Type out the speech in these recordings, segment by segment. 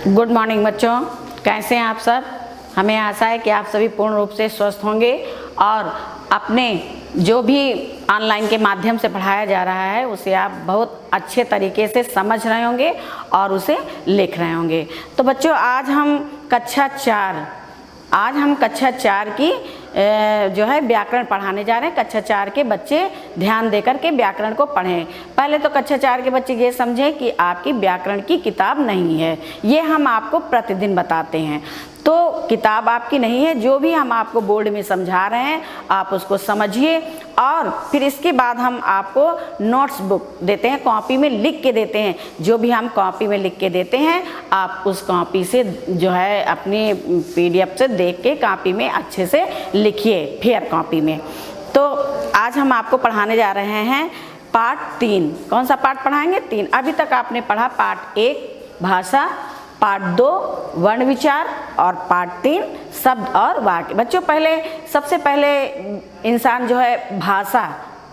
Good morning बच्चों, कैसे हैं आप सब। हमें आशा है कि आप सभी पूर्ण रूप से स्वस्थ होंगे और अपने जो भी ऑनलाइन के माध्यम से पढ़ाया जा रहा है उसे आप बहुत अच्छे तरीके से समझ रहे होंगे और उसे लिख रहे होंगे। तो बच्चों आज हम कक्षा 4 की जो है व्याकरण पढ़ाने जा रहे हैं। कक्षा 4 के बच्चे ध्यान देकर के व्याकरण को पढ़ें। पहले तो कक्षा 4 के बच्चे ये समझें कि आपकी व्याकरण की किताब नहीं है, ये हम आपको प्रतिदिन बताते हैं। तो किताब आपकी नहीं है, जो भी हम आपको बोर्ड में समझा रहे हैं आप उसको समझिए और फिर इसके बाद हम आपको नोट्स बुक देते हैं, कॉपी में लिख के देते हैं। जो भी हम कॉपी में लिख के देते हैं आप उस कॉपी से जो है अपनी PDF से देख के कॉपी में अच्छे से लिखिए, फेयर कॉपी में। तो आज हम आपको पढ़ाने जा रहे हैं पार्ट 3। कौन सा पार्ट पढ़ाएंगे? 3। अभी तक आपने पढ़ा पार्ट 1 भाषा, पार्ट 2 वर्ण विचार और पार्ट 3 शब्द और वाक्य। बच्चों सबसे पहले इंसान जो है भाषा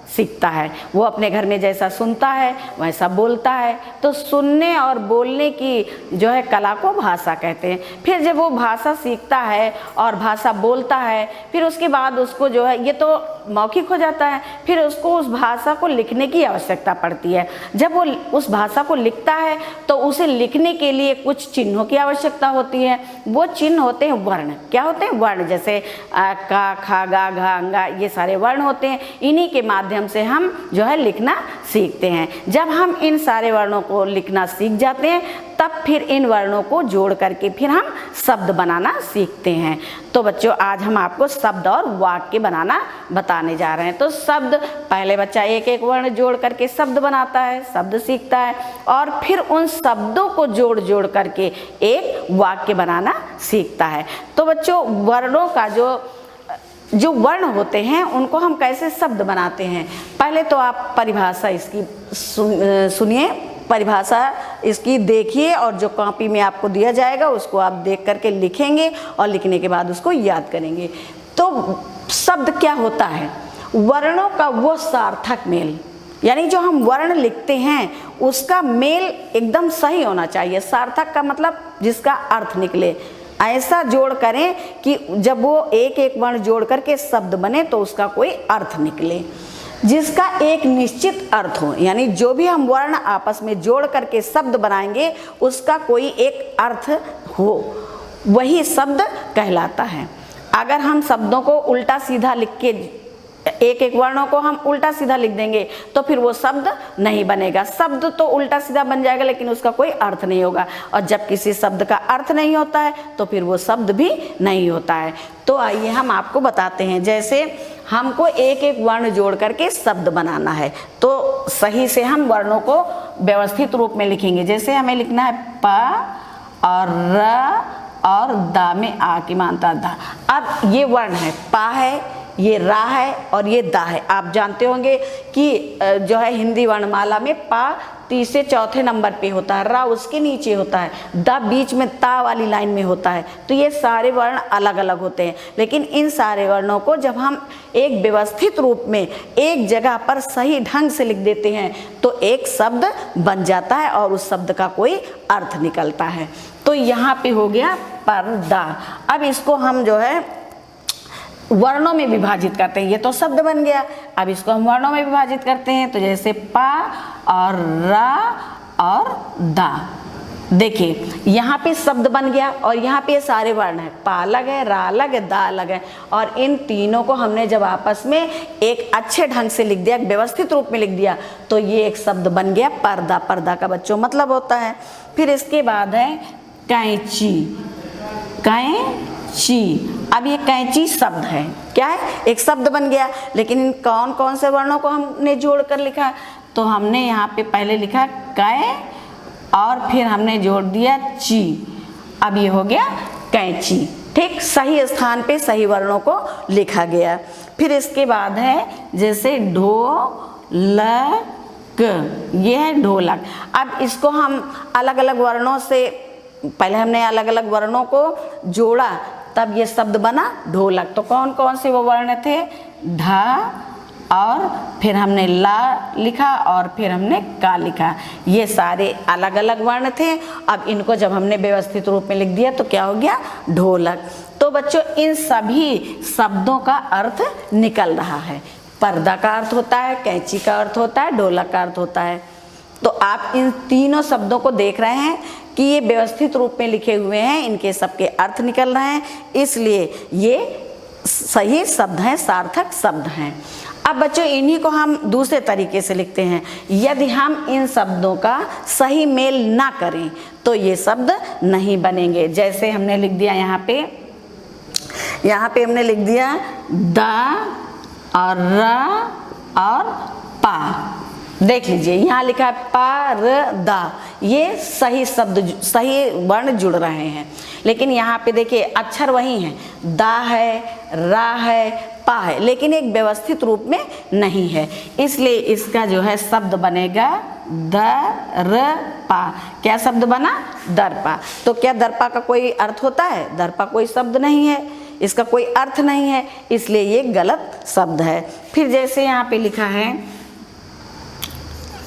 सीखता है, वो अपने घर में जैसा सुनता है वैसा बोलता है। तो सुनने और बोलने की जो है कला को भाषा कहते हैं। फिर जब वो भाषा सीखता है और भाषा बोलता है फिर उसके बाद उसको जो है ये तो मौखिक हो जाता है, फिर उसको उस भाषा को लिखने की आवश्यकता पड़ती है। जब वो उस भाषा को लिखता है तो उसे लिखने के लिए कुछ चिन्हों की आवश्यकता होती है। वो चिन्ह होते हैं वर्ण। क्या होते हैं? वर्ण। जैसे का, खा, गा, घा, अंगा, ये सारे वर्ण होते हैं। इन्हीं के माध्यम से हम जो है लिखना सीखते हैं। जब हम इन सारे वर्णों को लिखना सीख जाते हैं तब फिर इन वर्णों को जोड़ करके फिर हम शब्द बनाना सीखते हैं। तो बच्चों आज हम आपको शब्द और वाक्य बनाना बताने जा रहे हैं। तो शब्द, पहले बच्चा एक एक वर्ण जोड़ करके शब्द बनाता है, शब्द सीखता है और फिर उन शब्दों को जोड़ जोड़ करके एक वाक्य बनाना सीखता है। तो बच्चों वर्णों का जो वर्ण होते हैं उनको हम कैसे शब्द बनाते हैं, पहले तो आप परिभाषा इसकी सुनिए, परिभाषा इसकी देखिए और जो कॉपी में आपको दिया जाएगा उसको आप देख करके लिखेंगे और लिखने के बाद उसको याद करेंगे। तो शब्द क्या होता है? वर्णों का वो सार्थक मेल, यानी जो हम वर्ण लिखते हैं उसका मेल एकदम सही होना चाहिए। सार्थक का मतलब जिसका अर्थ निकले, ऐसा जोड़ करें कि जब वो एक एक वर्ण जोड़ करके शब्द बने तो उसका कोई अर्थ निकले, जिसका एक निश्चित अर्थ हो। यानी जो भी हम वर्ण आपस में जोड़ करके शब्द बनाएंगे उसका कोई एक अर्थ हो, वही शब्द कहलाता है। अगर हम शब्दों को उल्टा सीधा लिख के एक एक वर्णों को हम उल्टा सीधा लिख देंगे तो फिर वो शब्द नहीं बनेगा। शब्द तो उल्टा सीधा बन जाएगा लेकिन उसका कोई अर्थ नहीं होगा, और जब किसी शब्द का अर्थ नहीं होता है तो फिर वो शब्द भी नहीं होता है। तो आइए हम आपको बताते हैं। जैसे हमको एक एक वर्ण जोड़ करके शब्द बनाना है तो सही से हम वर्णों को व्यवस्थित रूप में लिखेंगे। जैसे हमें लिखना है प और र और दा में आ की मात्रा दा। अब ये वर्ण है, पा है, ये रा है और ये दा है। आप जानते होंगे कि जो है हिंदी वर्णमाला में पा तीसरे चौथे नंबर पे होता है, रा उसके नीचे होता है, दा बीच में ता वाली लाइन में होता है। तो ये सारे वर्ण अलग अलग होते हैं, लेकिन इन सारे वर्णों को जब हम एक व्यवस्थित रूप में एक जगह पर सही ढंग से लिख देते हैं तो एक शब्द बन जाता है और उस शब्द का कोई अर्थ निकलता है। तो यहाँ पे हो गया पर्दा। अब इसको हम जो है वर्णों में विभाजित करते हैं। ये तो शब्द बन गया, अब इसको हम वर्णों में विभाजित करते हैं। तो जैसे पा और रा और दा, देखिए यहाँ पे शब्द बन गया और यहाँ पे सारे वर्ण हैं, पा अलग है, रा अलग है, दा अलग है। और इन तीनों को हमने जब आपस में एक अच्छे ढंग से लिख दिया, व्यवस्थित रूप में लिख दिया तो ये एक शब्द बन गया पर्दा। पर्दा का बच्चों मतलब होता है। फिर इसके बाद है कैंची। कैंची, अब ये कैंची शब्द है, क्या है? एक शब्द बन गया, लेकिन इन कौन कौन से वर्णों को हमने जोड़ कर लिखा? तो हमने यहाँ पे पहले लिखा कै और फिर हमने जोड़ दिया ची। अब ये हो गया कैंची। ठीक, सही स्थान पे सही वर्णों को लिखा गया। फिर इसके बाद है जैसे ढोलक, ये है ढोलक। अब इसको हम अलग अलग वर्णों से, पहले हमने अलग अलग वर्णों को जोड़ा तब ये शब्द बना ढोलक। तो कौन कौन से वो वर्ण थे? ढ, और फिर हमने ला लिखा और फिर हमने का लिखा। ये सारे अलग अलग वर्ण थे। अब इनको जब हमने व्यवस्थित रूप में लिख दिया तो क्या हो गया, ढोलक। तो बच्चों इन सभी शब्दों का अर्थ निकल रहा है। पर्दा का अर्थ होता है, कैंची का अर्थ होता है, ढोलक का अर्थ होता है। तो आप इन तीनों शब्दों को देख रहे हैं कि ये व्यवस्थित रूप में लिखे हुए हैं, इनके सबके अर्थ निकल रहे हैं, इसलिए ये सही शब्द हैं, सार्थक शब्द हैं। अब बच्चों इन्हीं को हम दूसरे तरीके से लिखते हैं। यदि हम इन शब्दों का सही मेल ना करें तो ये शब्द नहीं बनेंगे। जैसे हमने लिख दिया यहाँ पे हमने लिख दिया द और र और पा। देख लीजिए यहाँ लिखा है पर्दा, ये सही शब्द, सही वर्ण जुड़ रहे हैं। लेकिन यहाँ पे देखिए अक्षर वही हैं, दा है, रा है, पा है, लेकिन एक व्यवस्थित रूप में नहीं है। इसलिए इसका जो है शब्द बनेगा दरपा। क्या शब्द बना, दर्पा। तो क्या दर्पा का कोई अर्थ होता है, दर्पा कोई शब्द नहीं है, इसका कोई अर्थ नहीं है, इसलिए ये गलत शब्द है। फिर जैसे यहाँ पे लिखा है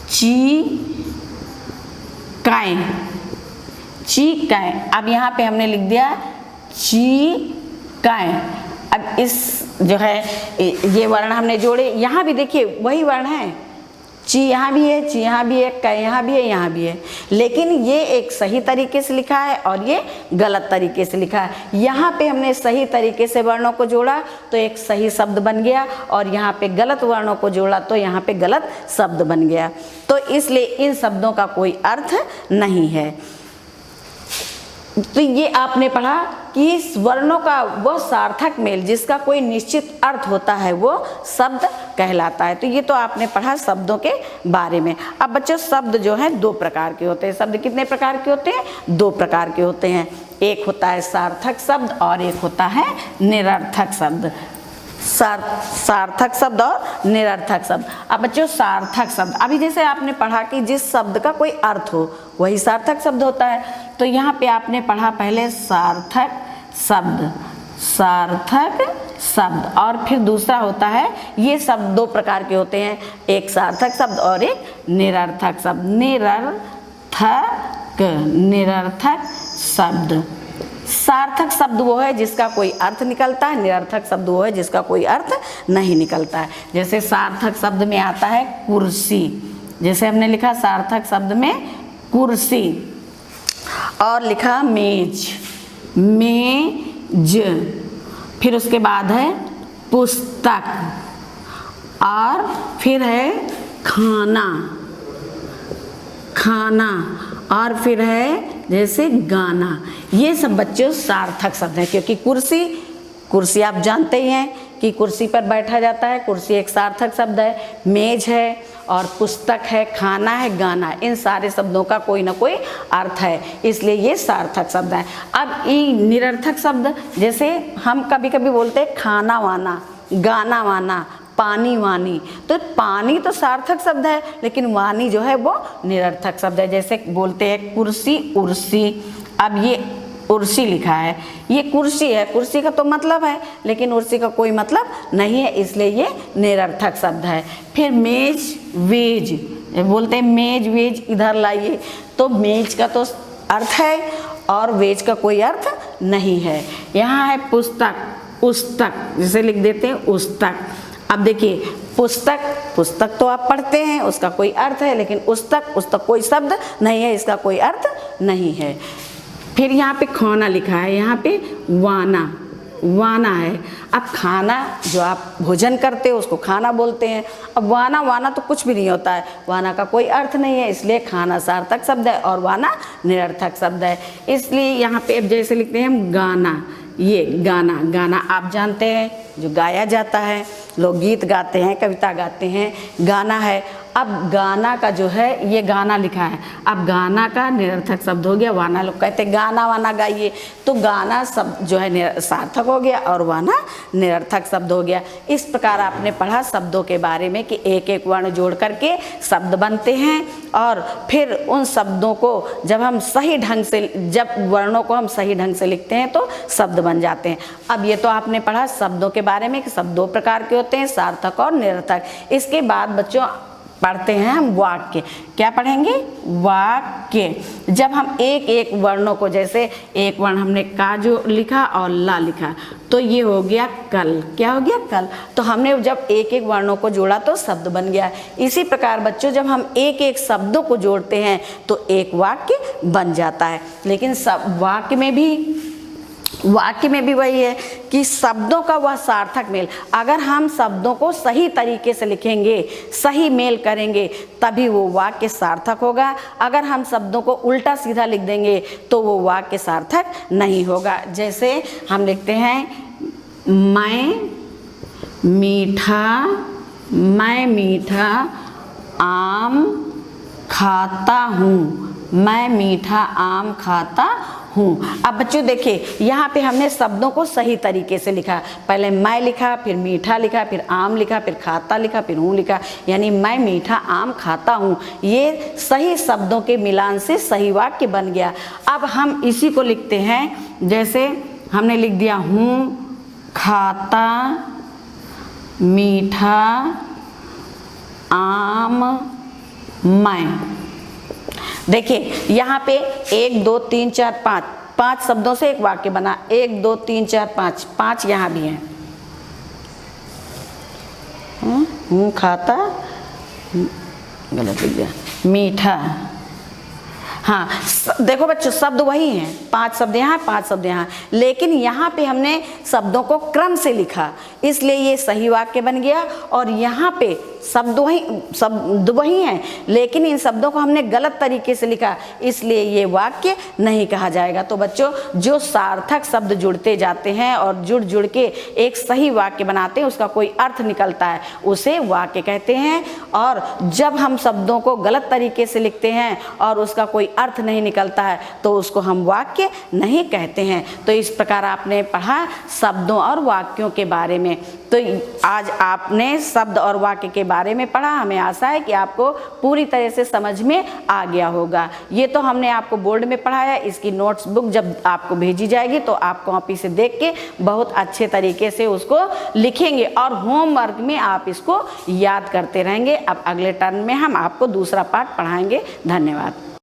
चीकाएं, चीकाएं। अब यहाँ पे हमने लिख दिया चीकाएं। अब इस जो है ये वर्ण हमने जोड़े, यहाँ भी देखिए वही वर्ण है, ची यहाँ भी है, ची यहाँ भी है, कै यहाँ भी है, यहाँ भी है, लेकिन ये एक सही तरीके से लिखा है और ये गलत तरीके से लिखा है। यहाँ पे हमने सही तरीके से वर्णों को जोड़ा तो एक सही शब्द बन गया, और यहाँ पे गलत वर्णों को जोड़ा तो यहाँ पे गलत शब्द बन गया। तो इसलिए इन शब्दों का कोई अर्थ नहीं है। तो ये आपने पढ़ा कि इस वर्णों का वो सार्थक मेल जिसका कोई निश्चित अर्थ होता है वो शब्द कहलाता है। तो ये तो आपने पढ़ा शब्दों के बारे में। अब बच्चों शब्द जो है दो प्रकार के होते हैं। शब्द कितने प्रकार के होते हैं, दो प्रकार के होते हैं। एक होता है सार्थक शब्द और एक होता है निरर्थक शब्द। सार्थक शब्द और निरर्थक शब्द। अब बच्चों सार्थक शब्द, अभी जैसे आपने पढ़ा कि जिस शब्द का कोई अर्थ हो वही सार्थक शब्द होता है। तो यहाँ पे आपने पढ़ा पहले सार्थक शब्द, सार्थक शब्द, और फिर दूसरा होता है, ये शब्द दो प्रकार के होते हैं, एक सार्थक शब्द और एक निरर्थक शब्द। निरर्थक शब्द। सार्थक शब्द वो है जिसका कोई अर्थ निकलता है, निरर्थक शब्द वो है जिसका कोई अर्थ नहीं निकलता है। जैसे सार्थक शब्द में आता है कुर्सी, जैसे हमने लिखा सार्थक शब्द में कुर्सी, और लिखा मेज, मेज। फिर उसके बाद है पुस्तक, और फिर है खाना, खाना, और फिर है जैसे गाना। ये सब बच्चों सार्थक शब्द हैं, क्योंकि कुर्सी आप जानते ही हैं कि कुर्सी पर बैठा जाता है, कुर्सी एक सार्थक शब्द है। मेज है और पुस्तक है, खाना है, गाना, इन सारे शब्दों का कोई ना कोई अर्थ है, इसलिए ये सार्थक शब्द है। अब ये निरर्थक शब्द, जैसे हम कभी कभी बोलते हैं खाना वाना, गाना वाना, पानी वानी, तो पानी तो सार्थक शब्द है लेकिन वानी जो है वो निरर्थक शब्द है। जैसे बोलते हैं कुर्सी उर्सी, अब ये उर्सी लिखा है, ये कुर्सी है, कुर्सी का तो मतलब है लेकिन उर्सी का कोई मतलब नहीं है, इसलिए ये निरर्थक शब्द है। फिर मेज वेज, बोलते हैं मेज वेज इधर लाइए, तो मेज का तो अर्थ है और वेज का कोई अर्थ नहीं है। यहाँ है पुस्तक, पुस्तक, जिसे लिख देते हैं पुस्तक। अब देखिए पुस्तक, पुस्तक तो आप पढ़ते हैं, उसका कोई अर्थ है, लेकिन पुस्तक कोई शब्द नहीं है, इसका कोई अर्थ नहीं है। फिर यहाँ पे खाना लिखा है, यहाँ पे वाना, वाना है। अब खाना जो आप भोजन करते हो उसको खाना बोलते हैं। अब वाना तो कुछ भी नहीं होता है, वाना का कोई अर्थ नहीं है, इसलिए खाना सार्थक शब्द है और वाना निरर्थक शब्द है। इसलिए यहाँ पे अब जैसे लिखते हैं हम गाना, ये गाना आप जानते हैं जो गाया जाता है, लोग गीत गाते हैं, कविता गाते हैं, गाना है। अब गाना का जो है ये गाना लिखा है, अब गाना का निरर्थक शब्द हो गया वाना। लोग कहते हैं गाना वाना गाइए, तो गाना शब्द जो है सार्थक हो गया और वाना निरर्थक शब्द हो गया। इस प्रकार आपने पढ़ा शब्दों के बारे में कि एक एक वर्ण जोड़ करके शब्द बनते हैं और फिर उन शब्दों को जब हम सही ढंग से, जब वर्णों को हम सही ढंग से लिखते हैं तो शब्द बन जाते हैं। अब ये तो आपने पढ़ा शब्दों के बारे में कि शब्द दो प्रकार के होते हैं, सार्थक और निरर्थक। इसके बाद बच्चों पढ़ते हैं हम वाक्य। क्या पढ़ेंगे? वाक्य। जब हम एक एक वर्णों को, जैसे एक वर्ण हमने का जो लिखा और ला लिखा, तो ये हो गया कल। क्या हो गया? कल। तो हमने जब एक एक वर्णों को जोड़ा तो शब्द बन गया। इसी प्रकार बच्चों जब हम एक एक शब्दों को जोड़ते हैं तो एक वाक्य बन जाता है। लेकिन सब वाक्य में भी वही है कि शब्दों का वह सार्थक मेल, अगर हम शब्दों को सही तरीके से लिखेंगे, सही मेल करेंगे, तभी वो वाक्य सार्थक होगा। अगर हम शब्दों को उल्टा सीधा लिख देंगे तो वो वाक्य सार्थक नहीं होगा। जैसे हम लिखते हैं मैं मीठा आम खाता हूँ, मैं मीठा आम खाता हूँ। अब बच्चों देखिए यहाँ पे हमने शब्दों को सही तरीके से लिखा। पहले मैं लिखा, फिर मीठा लिखा, फिर आम लिखा, फिर खाता लिखा, फिर हूँ लिखा, यानी मैं मीठा आम खाता हूँ। ये सही शब्दों के मिलान से सही वाक्य बन गया। अब हम इसी को लिखते हैं, जैसे हमने लिख दिया हूँ खाता मीठा आम मैं। देखिए यहाँ पे 1 2 3 4 5 शब्दों से एक वाक्य बना। 1 2 3 4 5 यहाँ भी है। हूँ खाता, गलत लिख दिया, मीठा। हाँ देखो बच्चों शब्द वही हैं, 5 शब्द यहाँ 5 शब्द यहाँ, लेकिन यहाँ पे हमने शब्दों को क्रम से लिखा, इसलिए ये सही वाक्य बन गया। और यहाँ पे शब्द वही हैं, लेकिन इन शब्दों को हमने गलत तरीके से लिखा, इसलिए ये वाक्य नहीं कहा जाएगा। तो बच्चों जो सार्थक शब्द जुड़ते जाते हैं और जुड़ के एक सही वाक्य बनाते हैं, उसका कोई अर्थ निकलता है, उसे वाक्य कहते हैं। और जब हम शब्दों को गलत तरीके से लिखते हैं और उसका कोई अर्थ नहीं निकलता है तो उसको हम वाक्य नहीं कहते हैं। तो इस प्रकार आपने पढ़ा शब्दों और वाक्यों के बारे में। तो आज आपने शब्द और वाक्य के बारे में पढ़ा। हमें आशा है कि आपको पूरी तरह से समझ में आ गया होगा। ये तो हमने आपको बोर्ड में पढ़ाया, इसकी नोट्स बुक जब आपको भेजी जाएगी तो आप कॉपी से देख के बहुत अच्छे तरीके से उसको लिखेंगे और होमवर्क में आप इसको याद करते रहेंगे। अब अगले टर्म में हम आपको दूसरा पार्ट पढ़ाएंगे। धन्यवाद।